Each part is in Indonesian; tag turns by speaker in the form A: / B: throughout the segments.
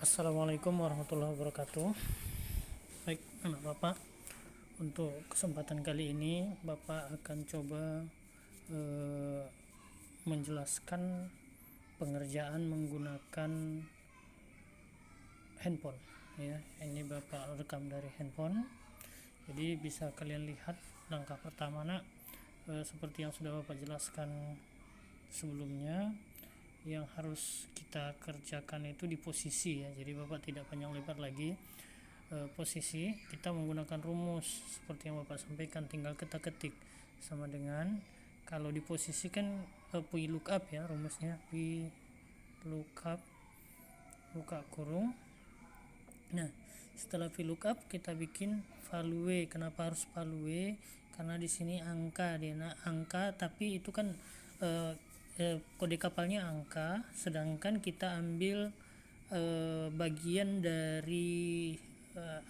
A: Assalamualaikum warahmatullahi wabarakatuh. Baik anak Bapak, untuk kesempatan kali ini Bapak akan coba menjelaskan pengerjaan menggunakan handphone ya. Ini Bapak rekam dari handphone, jadi bisa kalian lihat langkah pertama nak, seperti yang sudah Bapak jelaskan sebelumnya. Yang harus kita kerjakan itu di posisi ya, jadi Bapak tidak panjang lebar lagi. Posisi kita menggunakan rumus seperti yang Bapak sampaikan, tinggal kita ketik sama dengan kalau di posisi kan VLOOKUP ya, rumusnya VLOOKUP buka kurung. Nah, setelah VLOOKUP kita bikin value. Kenapa harus value? Karena di sini angka dia, angka, tapi itu kan kode kapalnya angka, sedangkan kita ambil bagian dari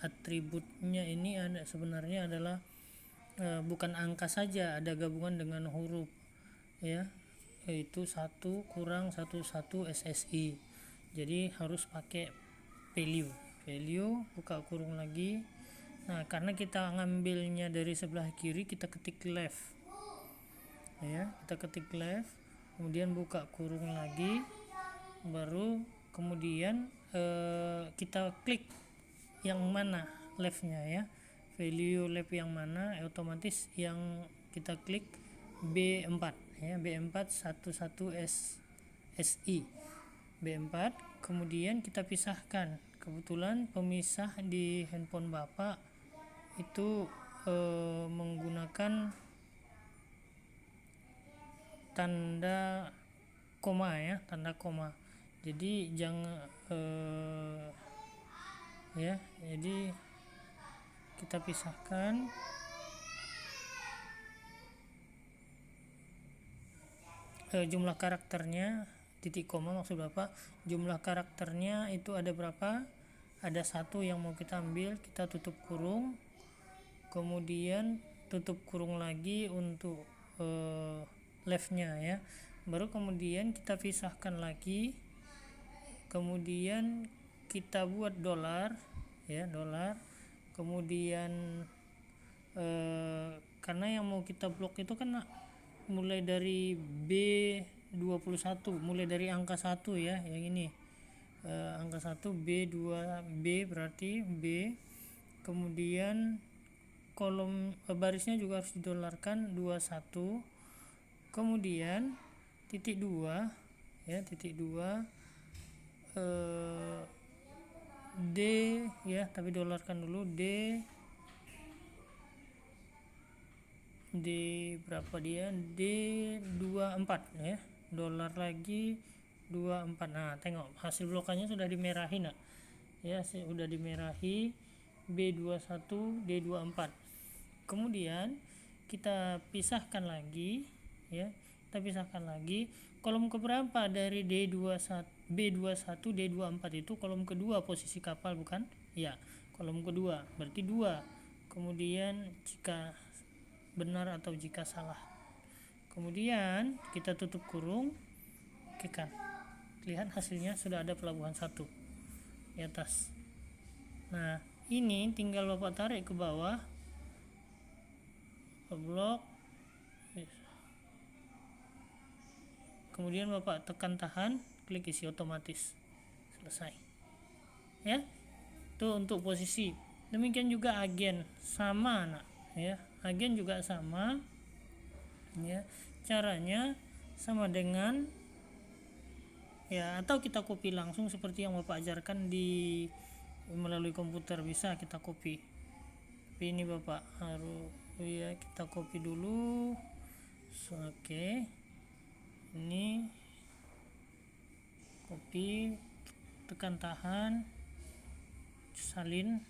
A: atributnya ini sebenarnya adalah bukan angka saja, ada gabungan dengan huruf ya, yaitu 1 kurang 11 SSI. Jadi harus pakai value buka kurung lagi. Nah, karena kita ngambilnya dari sebelah kiri, kita ketik left ya, kita ketik left, kemudian buka kurung lagi, baru kemudian kita klik yang mana leftnya ya, value left yang mana, otomatis yang kita klik B4 ya, B4 11 SI B4. Kemudian kita pisahkan, kebetulan pemisah di handphone Bapak itu menggunakan tanda koma ya, tanda koma. Jadi jangan ya, jadi kita pisahkan. Jumlah karakternya, titik koma maksud Bapak, jumlah karakternya itu ada berapa? Ada 1 yang mau kita ambil, kita tutup kurung, kemudian tutup kurung lagi untuk leftnya ya, baru kemudian kita pisahkan lagi, kemudian kita buat $, ya, $, kemudian karena yang mau kita blok itu kan mulai dari B21, mulai dari angka 1 ya, yang ini angka 1 B2 B berarti B, kemudian kolom barisnya juga harus didolarkan 21, kemudian titik 2 ya, titik 2 D ya, tapi dolarkan dulu D berapa dia, D24 ya, dolar lagi 24. Nah, tengok hasil blokannya sudah dimerahi nak ya, sudah dimerahi B21 D24. Kemudian kita pisahkan lagi ya, kita pisahkan lagi kolom keberapa dari B21 D24 itu, kolom kedua posisi kapal bukan ya, kolom kedua berarti 2, kemudian jika benar atau jika salah, kemudian kita tutup kurung. Oke kan, lihat hasilnya sudah ada pelabuhan 1 di atas. Nah, ini tinggal Bapak tarik ke bawah ke blok, kemudian Bapak tekan tahan, klik isi otomatis, selesai ya. Itu untuk posisi. Demikian juga agen, sama nak ya, agen juga sama ya, caranya sama dengan ya, atau kita copy langsung seperti yang Bapak ajarkan di melalui komputer, bisa kita copy. Tapi ini Bapak harus ya, kita copy dulu. Oke, ini copy, tekan tahan, salin,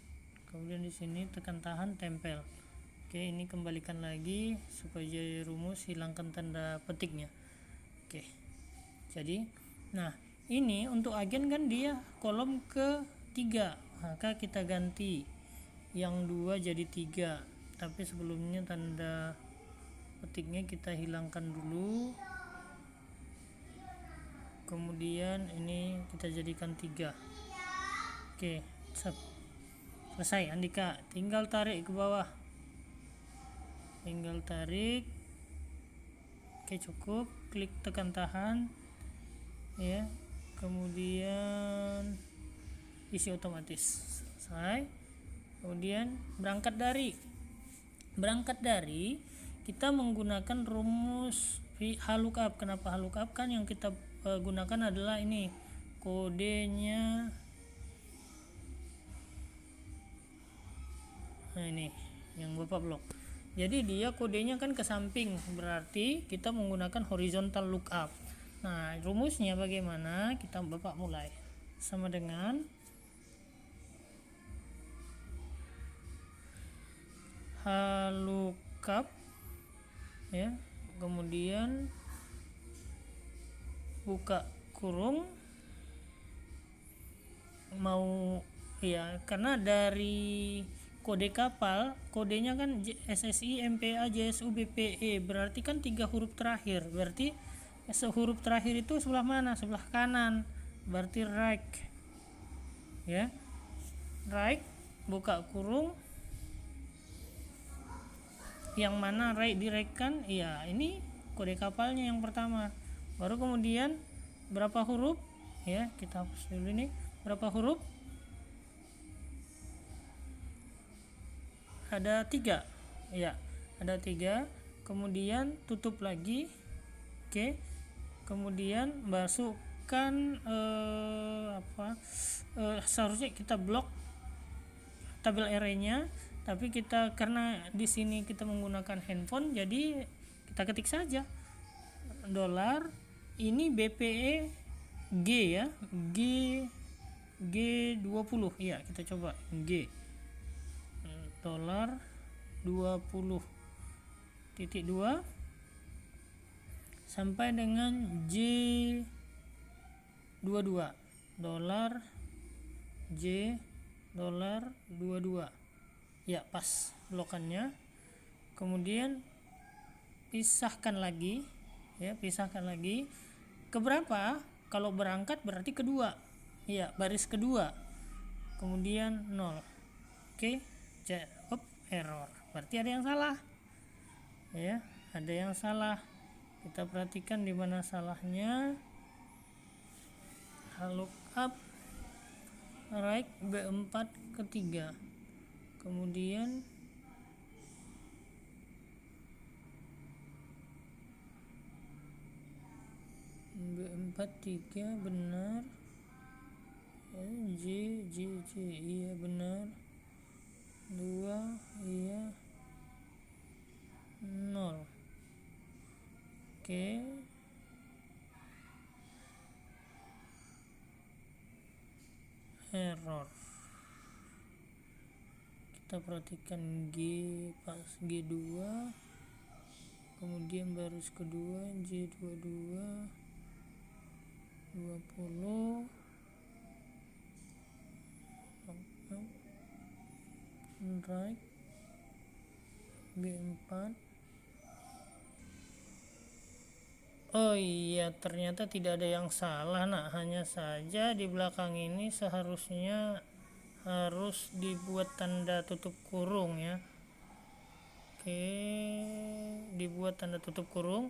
A: kemudian di sini tekan tahan, tempel. Oke, ini kembalikan lagi supaya jadi rumus, hilangkan tanda petiknya. Oke, jadi nah ini untuk agen kan dia kolom ke-3, maka kita ganti yang 2 jadi 3, tapi sebelumnya tanda petiknya kita hilangkan dulu, kemudian ini kita jadikan 3. Oke, selesai Andika, tinggal tarik ke bawah, tinggal tarik. Oke, cukup, klik tekan tahan ya, kemudian isi otomatis selesai. Kemudian berangkat dari kita menggunakan rumus VLOOKUP. Kenapa VLOOKUP? Kan yang kita gunakan adalah ini kodenya. Nah, ini yang Bapak blok. Jadi dia kodenya kan ke samping, berarti kita menggunakan horizontal lookup. Nah, rumusnya bagaimana? Bapak mulai. Sama dengan VLOOKUP ya, kemudian buka kurung, mau ya, karena dari kode kapal, kodenya kan SSI, MPA, JSU, BPE, berarti kan 3 huruf terakhir. Berarti huruf terakhir itu sebelah mana? Sebelah kanan, berarti right ya, right, buka kurung, yang mana right direkkan ya, ini kode kapalnya yang pertama. Baru kemudian berapa huruf ya, kita hapus dulu ini, berapa huruf? Ada 3 ya, ada 3. Kemudian tutup lagi. Oke, kemudian masukkan seharusnya kita blok tabel array-nya, tapi kita karena di sini kita menggunakan handphone, jadi kita ketik saja dolar ini BPE G ya, G20 ya, kita coba G dolar 20.2 sampai dengan J22 dolar J$22 ya, pas blokannya. Kemudian pisahkan lagi ya, keberapa? Kalau berangkat berarti kedua ya, baris kedua, kemudian 0. Oke, error, berarti ada yang salah ya, ada yang salah. Kita perhatikan di mana salahnya. VLOOKUP right B4 ketiga, kemudian B4 3 benar ya, J iya benar, 2 iya, 0. Oke, error. Kita perhatikan G pas G2, kemudian baris kedua J22 20 right B4. Oh iya, ternyata tidak ada yang salah. Nah, hanya saja di belakang ini seharusnya harus dibuat tanda tutup kurung ya. Oke, dibuat tanda tutup kurung,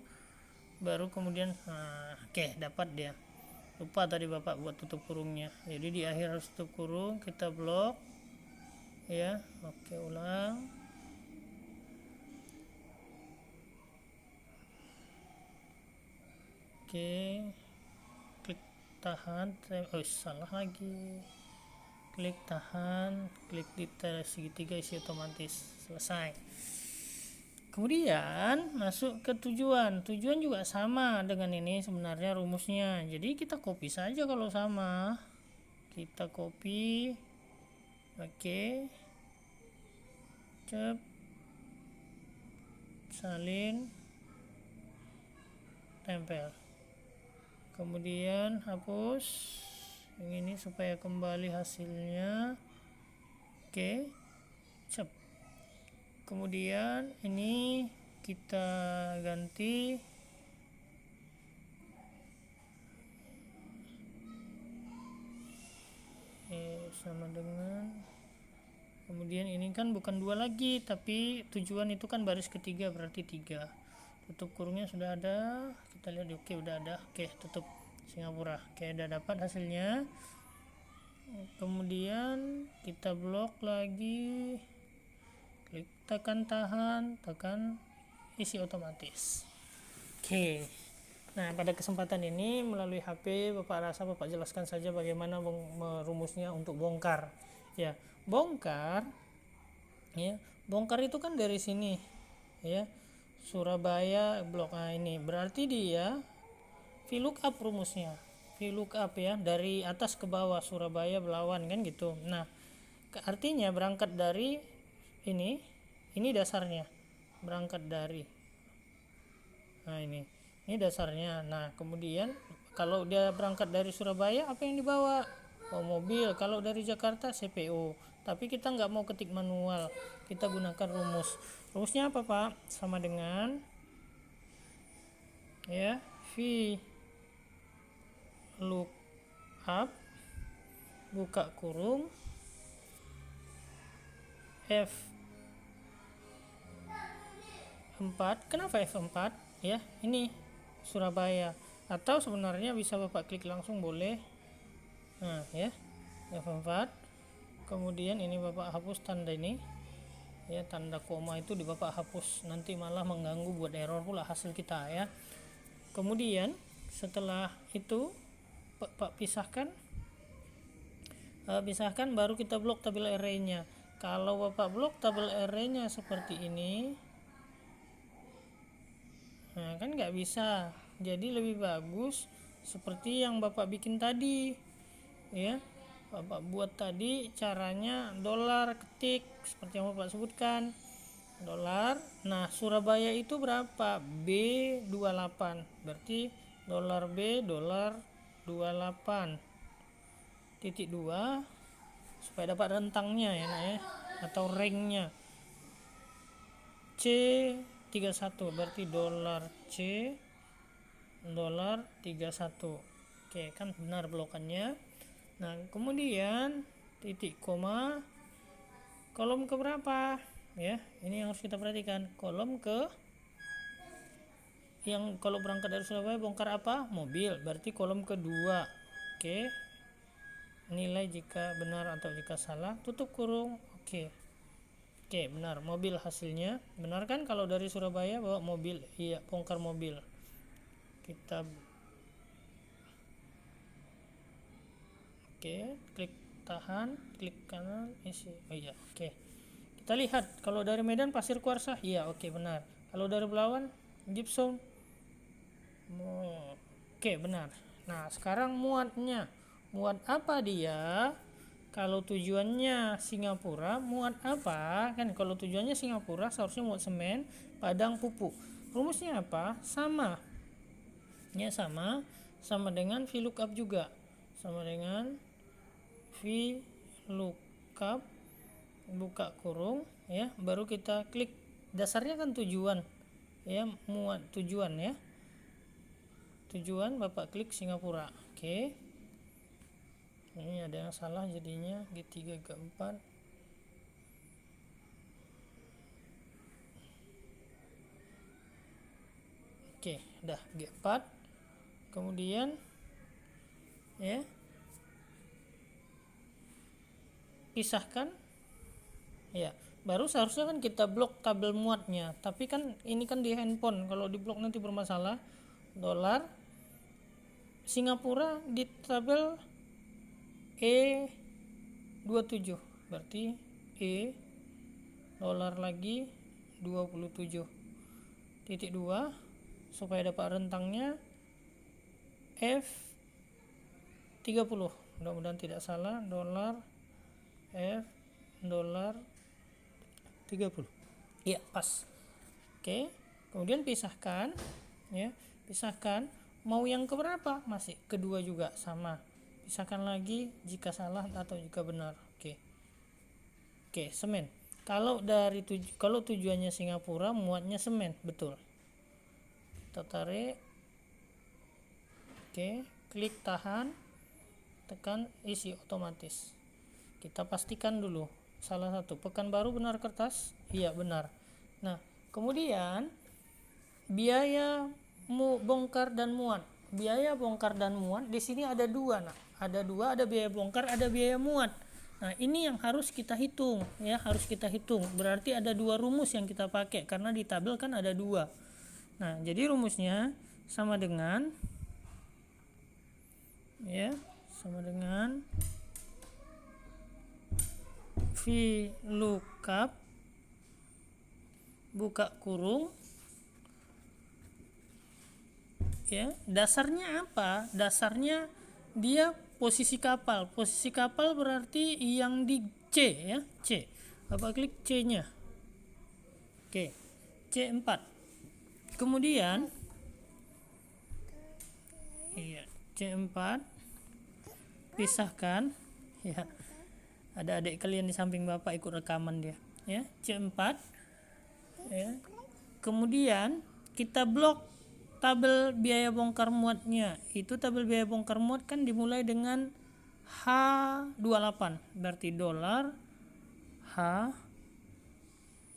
A: baru kemudian oke, dapat dia. Lupa tadi Bapak buat tutup kurungnya, jadi di akhir harus tutup kurung, kita blok ya. Oke, ulang. Oke, klik tahan, salah lagi, klik tahan, klik di segitiga, isi otomatis, selesai. Kemudian masuk ke tujuan juga sama dengan ini sebenarnya rumusnya, jadi kita copy saja kalau sama, kita copy. Oke, salin, tempel, kemudian hapus yang ini supaya kembali hasilnya. Oke, kemudian ini kita ganti sama dengan, kemudian ini kan bukan 2 lagi, tapi tujuan itu kan baris ketiga, berarti 3. Tutup kurungnya sudah ada, kita lihat. Oke, udah ada. Oke, tutup Singapura. Oke, udah dapat hasilnya. Kemudian kita blok lagi, klik, tekan tahan, tekan isi otomatis. Oke. Nah, pada kesempatan ini melalui HP Bapak rasa Bapak jelaskan saja bagaimana merumusnya untuk bongkar. Ya, bongkar itu kan dari sini, ya. Surabaya blok A ini. Berarti dia VLOOKUP rumusnya. VLOOKUP ya, dari atas ke bawah, Surabaya Belawan kan gitu. Nah, artinya berangkat dari ini dasarnya. Berangkat dari, nah ini dasarnya. Nah, kemudian kalau dia berangkat dari Surabaya, apa yang dibawa? Mobil. Kalau dari Jakarta, CPO. Tapi kita nggak mau ketik manual, kita gunakan rumusnya apa, Pak? Sama dengan ya, VLOOKUP buka kurung F4. Kenapa F4? Ya, ini Surabaya, atau sebenarnya bisa Bapak klik langsung boleh. Nah, ya, F4. Kemudian ini Bapak hapus tanda ini, ya, tanda koma itu di Bapak hapus, nanti malah mengganggu, buat error pula hasil kita ya. Kemudian setelah itu Bapak pisahkan, baru kita blok tabel array-nya. Kalau Bapak blok tabel array-nya seperti ini, nah kan nggak bisa. Jadi lebih bagus seperti yang Bapak bikin tadi, ya. Bapak buat tadi caranya $, ketik seperti yang Bapak sebutkan, $. Nah, Surabaya itu berapa? B28, berarti $B $28 titik 2 supaya dapat rentangnya ya, nah, ya, atau ranknya. C31 berarti $C $31. Oke, kan benar blokannya. Nah, kemudian titik koma, kolom ke berapa ya, ini yang harus kita perhatikan. Kolom ke yang kalau berangkat dari Surabaya bongkar apa? Mobil, berarti kolom kedua. Oke, nilai jika benar atau jika salah, tutup kurung. Oke, benar, mobil hasilnya. Benar kan kalau dari Surabaya bawa mobil? Iya, bongkar mobil. Kita klik tahan, klik kanan, isi. Oh iya, oke. Kita lihat kalau dari Medan pasir kuarsa. Iya, oke, benar. Kalau dari Belawan gypsum. Oke, benar. Nah, sekarang muatnya. Muat apa dia? Kalau tujuannya Singapura, muat apa? Kan kalau tujuannya Singapura seharusnya muat semen, padang, pupuk. Rumusnya apa? Sama. Ya, sama dengan VLOOKUP juga. Sama dengan VLOOKUP buka kurung ya, baru kita klik. Dasarnya kan tujuan ya, muat tujuan ya. Tujuan Bapak klik Singapura. Oke. Ini ada yang salah jadinya G3 G4. Oke, udah G4. Kemudian ya, pisahkan ya, baru seharusnya kan kita blok tabel muatnya, tapi kan ini kan di handphone, kalau di blok nanti bermasalah. $, Singapura di tabel E27, berarti E $ lagi 27 titik 2 supaya dapat rentangnya F30. Mudah-mudahan tidak salah. F $30. Iya, pas. Oke, kemudian pisahkan ya, pisahkan. Mau yang keberapa? Masih kedua juga sama. Pisahkan lagi jika salah atau jika benar. Oke, semen. Kalau tujuannya Singapura, muatnya semen, betul. Kita tarik. Oke, klik tahan, tekan isi otomatis. Kita pastikan dulu salah satu. Pekanbaru benar kertas? Iya benar. Nah kemudian biaya bongkar dan muat. Biaya bongkar dan muat di sini ada dua, nah. Ada dua, ada biaya bongkar, ada biaya muat. Nah ini yang harus kita hitung, ya harus kita hitung. Berarti ada dua rumus yang kita pakai karena di tabel kan ada dua. Nah jadi rumusnya sama dengan, ya sama dengan VLOOKUP buka kurung, ya dasarnya apa? Dasarnya dia posisi kapal. Posisi kapal berarti yang di C, ya C. Bapak klik C nya. Oke, C4. Kemudian iya C4 pisahkan, ya ada adik kalian di samping bapak ikut rekaman dia, ya C4, ya. Kemudian kita blok tabel biaya bongkar muatnya. Itu tabel biaya bongkar muat kan dimulai dengan H28, berarti dolar H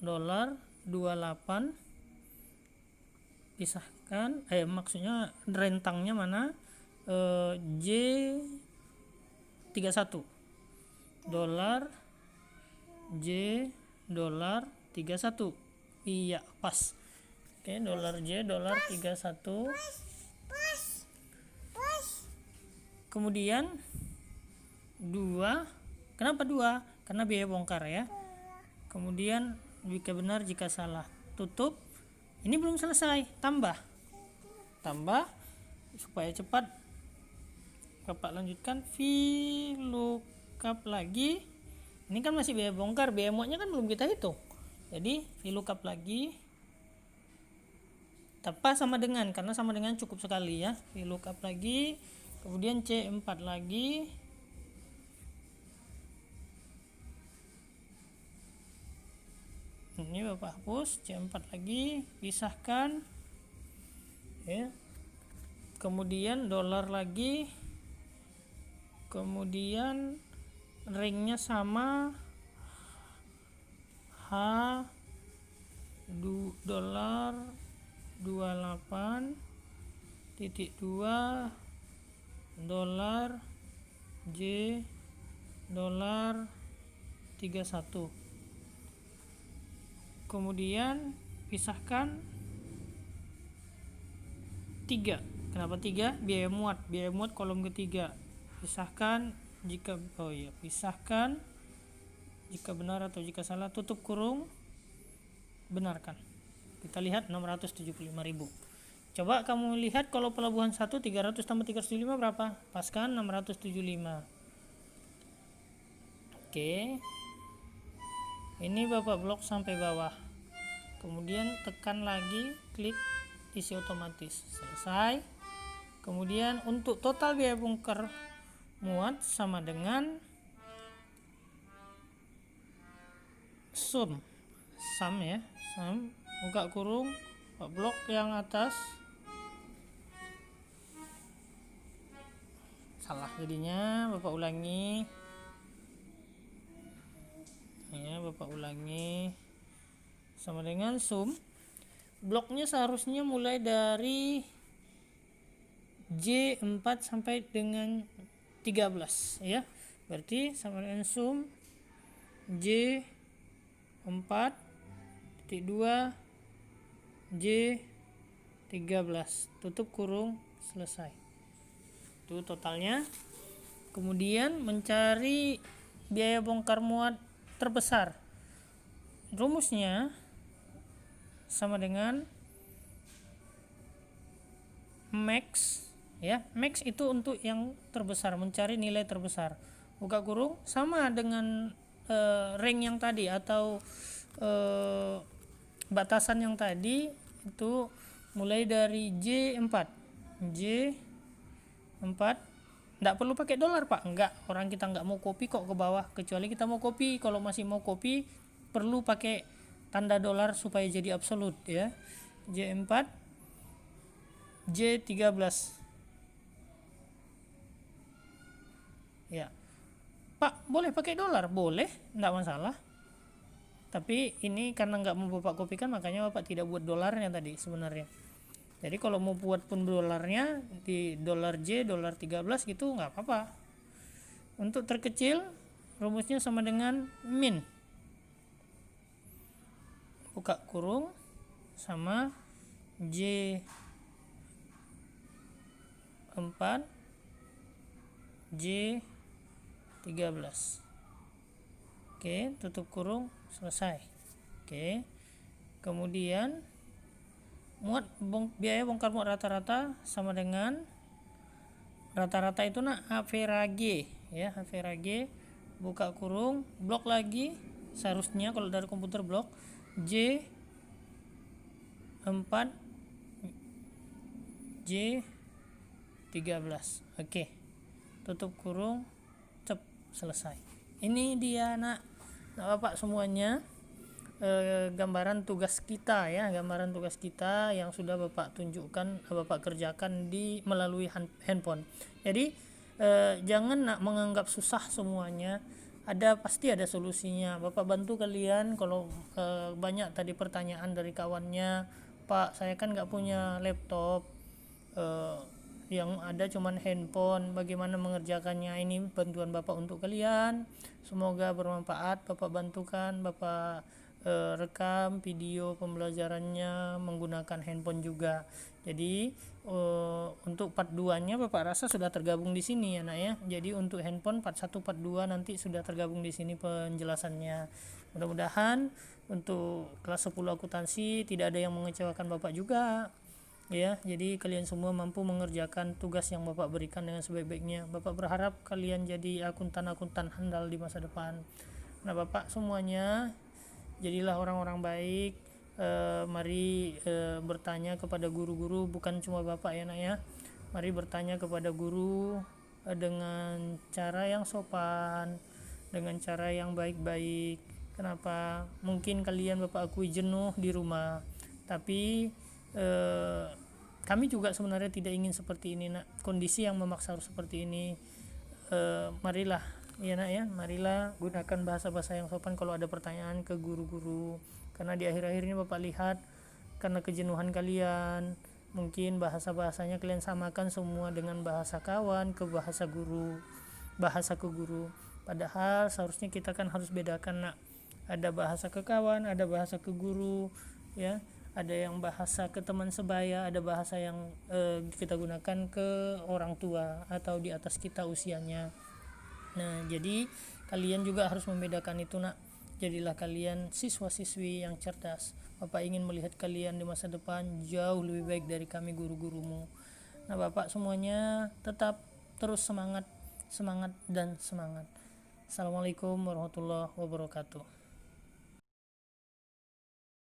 A: dolar 28 pisahkan, maksudnya rentangnya mana, J31 dolar J dolar 31, iya pas. Oke, dolar J dolar 31. Kemudian 2, kenapa 2? Karena biaya bongkar, ya. Kemudian jika benar, jika salah tutup. Ini belum selesai, tambah supaya cepat. Bapak lanjutkan VLOOKUP lagi. Ini kan masih biaya bongkar, biaya muatnya kan belum kita hitung. Jadi VLOOKUP lagi, tanpa sama dengan, karena sama dengan cukup sekali, ya. VLOOKUP lagi, kemudian C4 lagi, ini bapak hapus. C4 lagi, pisahkan, ya. Kemudian dolar lagi, kemudian ringnya sama H dolar 28.2 dolar J dolar 31. Kemudian pisahkan 3. Kenapa 3? Biaya muat kolom ketiga. Pisahkan pisahkan jika benar atau jika salah, tutup kurung, benarkan. Kita lihat 675.000. Coba kamu lihat kalau pelabuhan 1 300 tambah 375 berapa? Pas kan 675. Oke. Ini bapak blok sampai bawah. Kemudian tekan lagi, klik isi otomatis. Selesai. Kemudian untuk total biaya bongkar muat sama dengan sum, ya, sum buka kurung blok yang atas, salah jadinya, bapak ulangi, ya bapak ulangi, sama dengan sum. Bloknya seharusnya mulai dari J4 sampai dengan 13, ya. Berarti sama dengan sum J4.2 J13, tutup kurung, selesai. Itu totalnya. Kemudian mencari biaya bongkar muat terbesar. Rumusnya sama dengan max, ya. Max itu untuk yang terbesar, mencari nilai terbesar. Buka kurung, sama dengan rank yang tadi atau batasan yang tadi, itu mulai dari J4. Enggak perlu pakai dolar, Pak. Enggak, orang kita enggak mau copy kok ke bawah. Kecuali kita mau copy, kalau masih mau copy perlu pakai tanda dolar supaya jadi absolut, ya. J4 J13, ya. Pak boleh pakai dolar? Boleh, enggak masalah. Tapi ini karena nggak mau bapak kopikan, makanya bapak tidak buat dolarnya tadi sebenarnya. Jadi kalau mau buat pun dolarnya di dolar J, dolar 13 gitu nggak apa-apa. Untuk terkecil rumusnya sama dengan min, buka kurung, sama J 4 J 13. Oke, tutup kurung, selesai. Oke, kemudian biaya bongkar muat rata-rata sama dengan rata-rata itu average ya, average, buka kurung, blok lagi, seharusnya kalau dari komputer blok J 4 J 13. Oke, tutup kurung, cep, selesai. Ini dia Bapak semuanya gambaran tugas kita ya, gambaran tugas kita yang sudah Bapak tunjukkan, Bapak kerjakan melalui handphone. Jadi jangan menganggap susah semuanya, pasti ada solusinya. Bapak bantu kalian. Kalau banyak tadi pertanyaan dari kawannya, Pak saya kan nggak punya laptop, yang ada cuman handphone, bagaimana mengerjakannya. Ini bantuan Bapak untuk kalian, semoga bermanfaat. Bapak bantukan, Bapak rekam video pembelajarannya menggunakan handphone juga. Jadi untuk part 2 nya Bapak rasa sudah tergabung di sini ya nak ya. Jadi untuk handphone part 1 part 2 nanti sudah tergabung di sini penjelasannya. Mudah-mudahan untuk kelas 10 akuntansi tidak ada yang mengecewakan Bapak juga ya. Jadi kalian semua mampu mengerjakan tugas yang Bapak berikan dengan sebaik-baiknya. Bapak berharap kalian jadi akuntan-akuntan handal di masa depan. Nah Bapak semuanya, jadilah orang-orang baik. Mari bertanya kepada guru-guru, bukan cuma Bapak ya nak ya. Mari bertanya kepada guru dengan cara yang sopan, dengan cara yang baik-baik. Kenapa? Mungkin kalian Bapak akui jenuh di rumah, tapi kami juga sebenarnya tidak ingin seperti ini nak, kondisi yang memaksa harus seperti ini. Marilah ya nak ya, marilah gunakan bahasa-bahasa yang sopan kalau ada pertanyaan ke guru-guru. Karena di akhir-akhir ini Bapak lihat, karena kejenuhan kalian, mungkin bahasa-bahasanya kalian samakan semua dengan bahasa kawan ke bahasa guru, bahasa ke guru. Padahal seharusnya kita kan harus bedakan nak, ada bahasa ke kawan, ada bahasa ke guru ya, ada yang bahasa ke teman sebaya, ada bahasa yang kita gunakan ke orang tua atau di atas kita usianya. Nah jadi kalian juga harus membedakan itu nak. Jadilah kalian siswa-siswi yang cerdas. Bapak ingin melihat kalian di masa depan jauh lebih baik dari kami guru-gurumu. Nah Bapak semuanya tetap terus semangat dan semangat. Assalamualaikum warahmatullahi wabarakatuh.